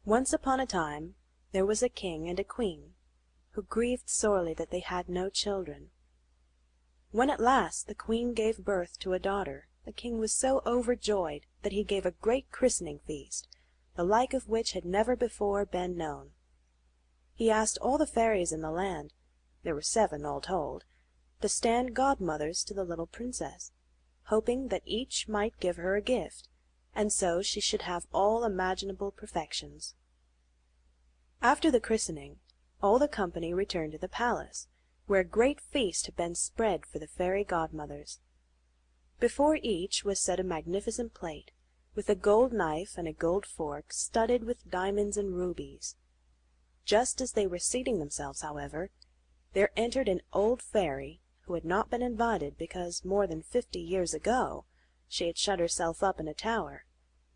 Once upon a time there was a king and a queen, who grieved sorely that they had no children. When at last the queen gave birth to a daughter, the king was so overjoyed that he gave a great christening feast, the like of which had never before been known. He asked all the fairies in the land, there were 7 all told, to stand godmothers to the little princess, hoping that each might give her a gift, and so she should have all imaginable perfections. After the christening, all the company returned to the palace, where a great feast had been spread for the fairy godmothers. Before each was set a magnificent plate, with a gold knife and a gold fork studded with diamonds and rubies. Just as they were seating themselves, however, there entered an old fairy, who had not been invited because more than 50 years ago she had shut herself up in a tower,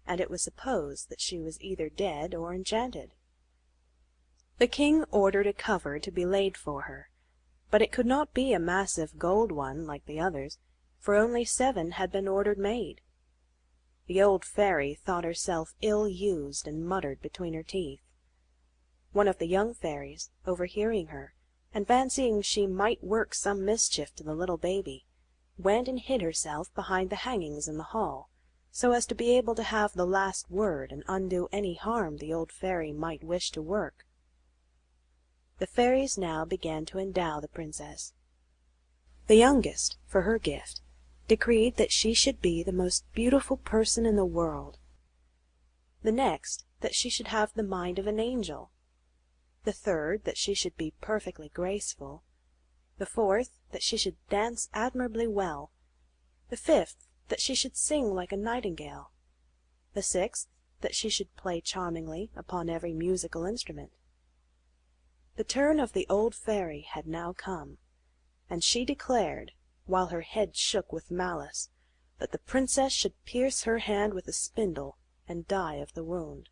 and it was supposed that she was either dead or enchanted. The king ordered a cover to be laid for her, but it could not be a massive gold one like the others, for only 7 had been ordered made. The old fairy thought herself ill-used and muttered between her teeth. One of the young fairies, overhearing her, and fancying she might work some mischief to the little baby, went and hid herself behind the hangings in the hall, so as to be able to have the last word and undo any harm the old fairy might wish to work. The fairies now began to endow the princess. The youngest, for her gift, decreed that she should be the most beautiful person in the world. The next, that she should have the mind of an angel. The third, that she should be perfectly graceful. The fourth, that she should dance admirably well. The fifth, that she should sing like a nightingale. The sixth, that she should play charmingly upon every musical instrument. The turn of the old fairy had now come, and she declared, while her head shook with malice, that the princess should pierce her hand with a spindle and die of the wound.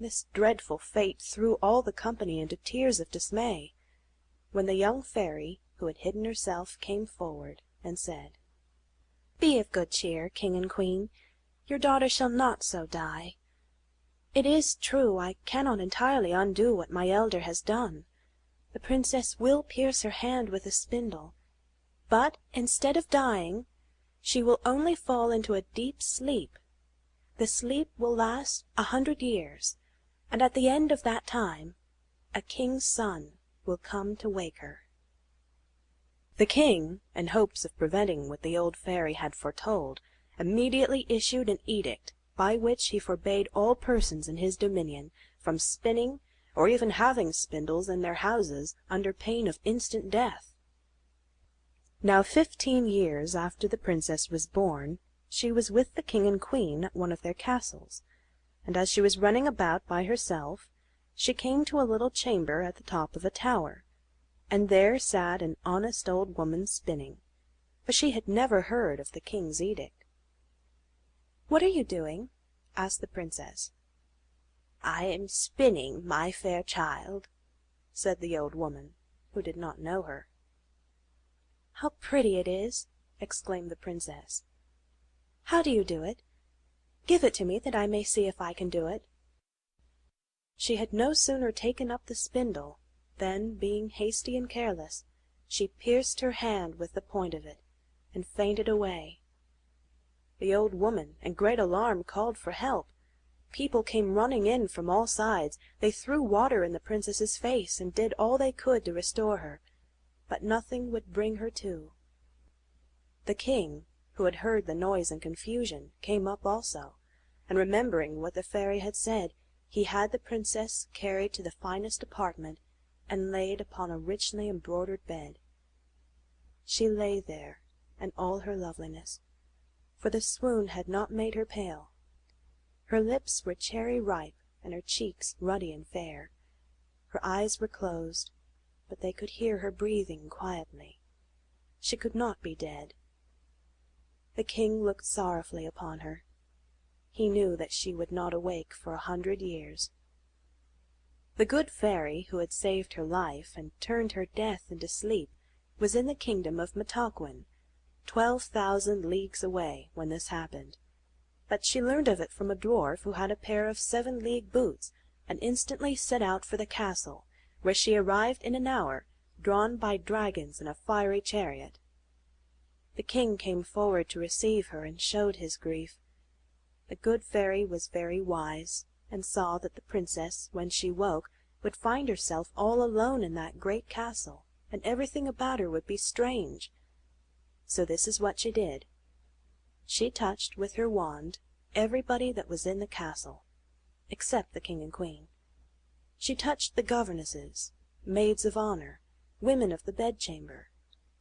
This dreadful fate threw all the company into tears of dismay, when the young fairy, who had hidden herself, came forward and said, "Be of good cheer, king and queen, your daughter shall not so die. It is true I cannot entirely undo what my elder has done. The princess will pierce her hand with a spindle, but instead of dying, she will only fall into a deep sleep. The sleep will last 100 years, and at the end of that time, a king's son will come to wake her." The king, in hopes of preventing what the old fairy had foretold, immediately issued an edict by which he forbade all persons in his dominion from spinning or even having spindles in their houses under pain of instant death. Now 15 years after the princess was born, she was with the king and queen at one of their castles, and as she was running about by herself, she came to a little chamber at the top of a tower, and there sat an honest old woman spinning, for she had never heard of the king's edict. "What are you doing?" asked the princess. "I am spinning, my fair child," said the old woman, who did not know her. "How pretty it is!" exclaimed the princess. "How do you do it? Give it to me that I may see if I can do it." She had no sooner taken up the spindle than, being hasty and careless, she pierced her hand with the point of it, and fainted away. The old woman, in great alarm, called for help. People came running in from all sides. They threw water in the princess's face, and did all they could to restore her, but nothing would bring her to. The king, who had heard the noise and confusion, came up also, and remembering what the fairy had said, he had the princess carried to the finest apartment, and laid upon a richly embroidered bed. She lay there in all her loveliness, for the swoon had not made her pale. Her lips were cherry ripe, and her cheeks ruddy and fair. Her eyes were closed, but they could hear her breathing quietly. She could not be dead. The king looked sorrowfully upon her. He knew that she would not awake for 100 years. The good fairy, who had saved her life and turned her death into sleep, was in the kingdom of Mataquin, 12,000 leagues away, when this happened. but she learned of it from a dwarf who had a pair of 7-league boots, and instantly set out for the castle, where she arrived in an hour, drawn by dragons in a fiery chariot. The king came forward to receive her, and showed his grief. The good fairy was very wise, and saw that the princess, when she woke, would find herself all alone in that great castle, and everything about her would be strange. So this is what she did. She touched with her wand everybody that was in the castle, except the king and queen. She touched the governesses, maids of honor, women of the bedchamber,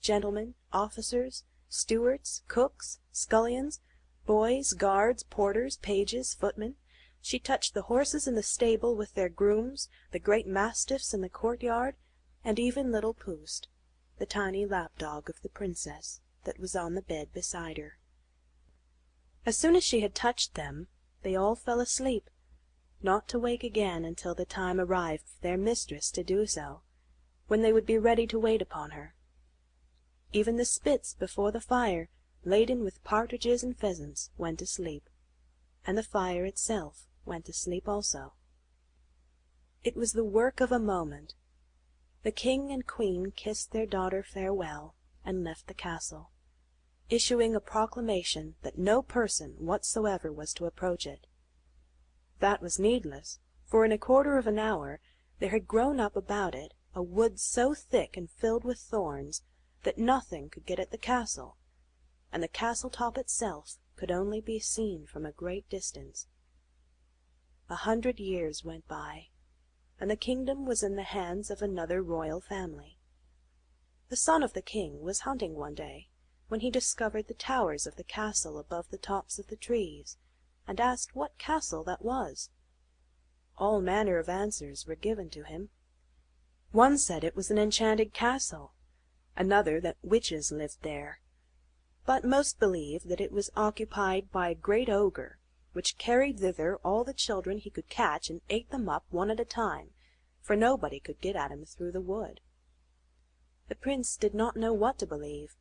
gentlemen, officers, stewards, cooks, scullions, boys, guards, porters, pages, footmen. She touched the horses in the stable with their grooms, the great mastiffs in the courtyard, and even little Poost, the tiny lapdog of the princess, that was on the bed beside her. As soon as she had touched them, they all fell asleep, not to wake again until the time arrived for their mistress to do so, when they would be ready to wait upon her. Even the spits before the fire, laden with partridges and pheasants, went to sleep, and the fire itself went to sleep also. It was the work of a moment. The king and queen kissed their daughter farewell, and left the castle, issuing a proclamation that no person whatsoever was to approach it. That was needless, for in a quarter of an hour there had grown up about it a wood so thick and filled with thorns that nothing could get at the castle, and the castle top itself could only be seen from a great distance. 100 years went by, and the kingdom was in the hands of another royal family. The son of the king was hunting one day, when he discovered the towers of the castle above the tops of the trees, and asked what castle that was. All manner of answers were given to him. One said it was an enchanted castle, another that witches lived there, but most believed that it was occupied by a great ogre, which carried thither all the children he could catch and ate them up one at a time, for nobody could get at him through the wood. The prince did not know what to believe,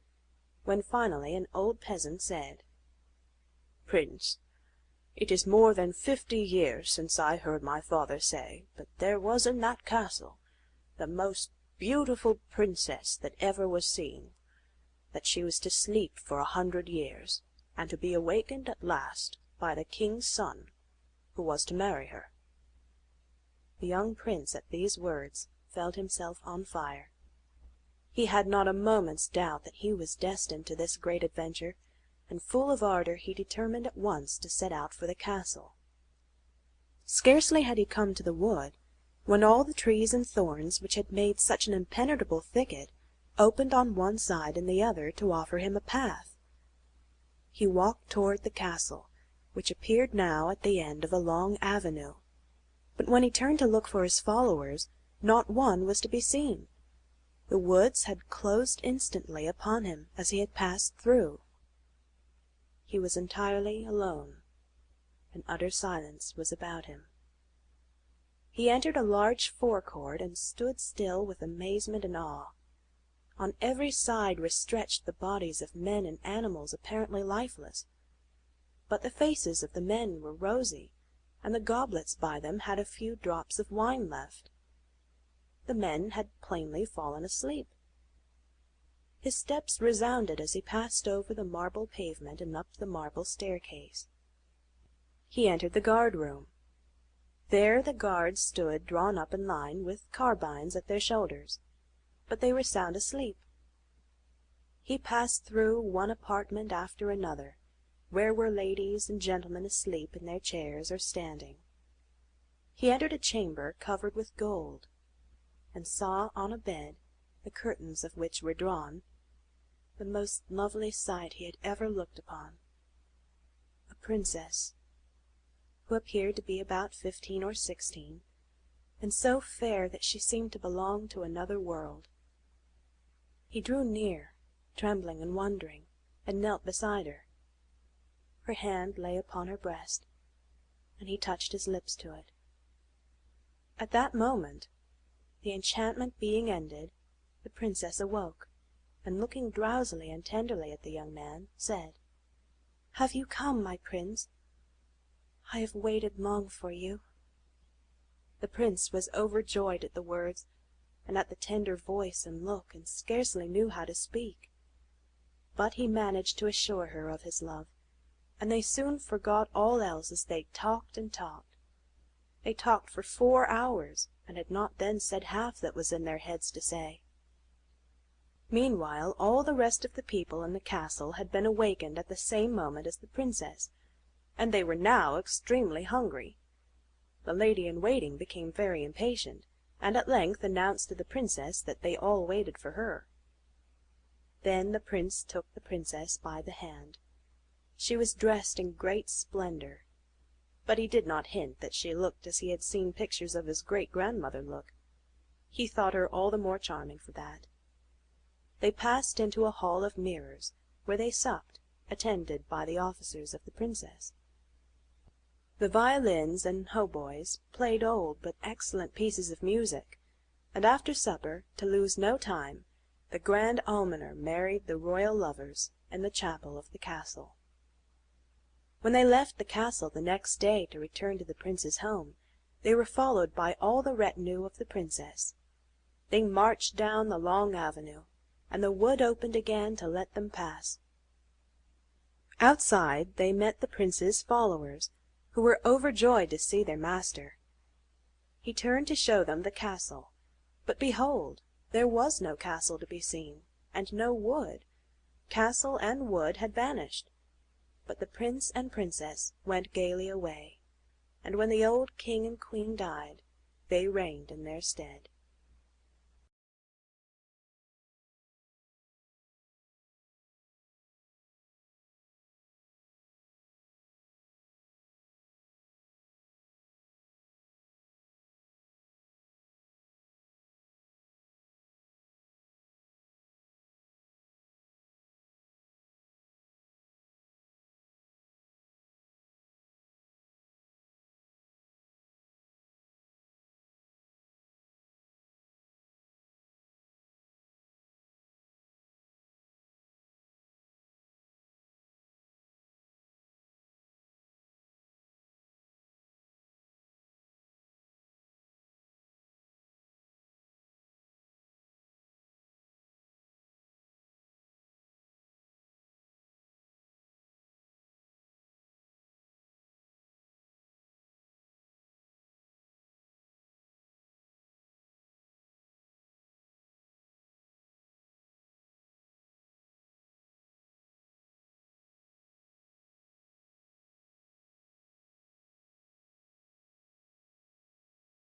when finally an old peasant said, "Prince, it is more than 50 years since I heard my father say that there was in that castle the most beautiful princess that ever was seen, that she was to sleep for 100 years, and to be awakened at last by the king's son, who was to marry her." The young prince at these words felt himself on fire. He had not a moment's doubt that he was destined to this great adventure, and full of ardor he determined at once to set out for the castle. Scarcely had he come to the wood, when all the trees and thorns which had made such an impenetrable thicket opened on one side and the other to offer him a path. He walked toward the castle, which appeared now at the end of a long avenue, but when he turned to look for his followers, not one was to be seen. The woods had closed instantly upon him as he had passed through. He was entirely alone, and utter silence was about him. He entered a large forecourt and stood still with amazement and awe. On every side were stretched the bodies of men and animals apparently lifeless, but the faces of the men were rosy, and the goblets by them had a few drops of wine left. The men had plainly fallen asleep. His steps resounded as he passed over the marble pavement and up the marble staircase. He entered the guard-room. There the guards stood drawn up in line, with carbines at their shoulders, but they were sound asleep. He passed through one apartment after another, where were ladies and gentlemen asleep in their chairs or standing. He entered a chamber covered with gold, and saw on a bed, the curtains of which were drawn, the most lovely sight he had ever looked upon. A princess, who appeared to be about 15 or 16, and so fair that she seemed to belong to another world. He drew near, trembling and wondering, and knelt beside her. Her hand lay upon her breast, and he touched his lips to it. At that moment, the enchantment being ended, the princess awoke, and looking drowsily and tenderly at the young man, said, "Have you come, my prince? I have waited long for you." The prince was overjoyed at the words, and at the tender voice and look, and scarcely knew how to speak. But he managed to assure her of his love, and they soon forgot all else as they talked and talked. They talked for 4 hours, and had not then said half that was in their heads to say. Meanwhile all the rest of the people in the castle had been awakened at the same moment as the princess, and they were now extremely hungry. The lady-in-waiting became very impatient, and at length announced to the princess that they all waited for her. Then the prince took the princess by the hand. She was dressed in great splendor, but he did not hint that she looked as he had seen pictures of his great-grandmother look. He thought her all the more charming for that. They passed into a hall of mirrors, where they supped, attended by the officers of the princess. The violins and hautboys played old but excellent pieces of music, and after supper, to lose no time, the grand almoner married the royal lovers in the chapel of the castle. When they left the castle the next day to return to the prince's home, they were followed by all the retinue of the princess. They marched down the long avenue, and the wood opened again to let them pass. Outside they met the prince's followers, who were overjoyed to see their master. He turned to show them the castle, but behold, there was no castle to be seen, and no wood. Castle and wood had vanished. But the prince and princess went gaily away, and when the old king and queen died, they reigned in their stead.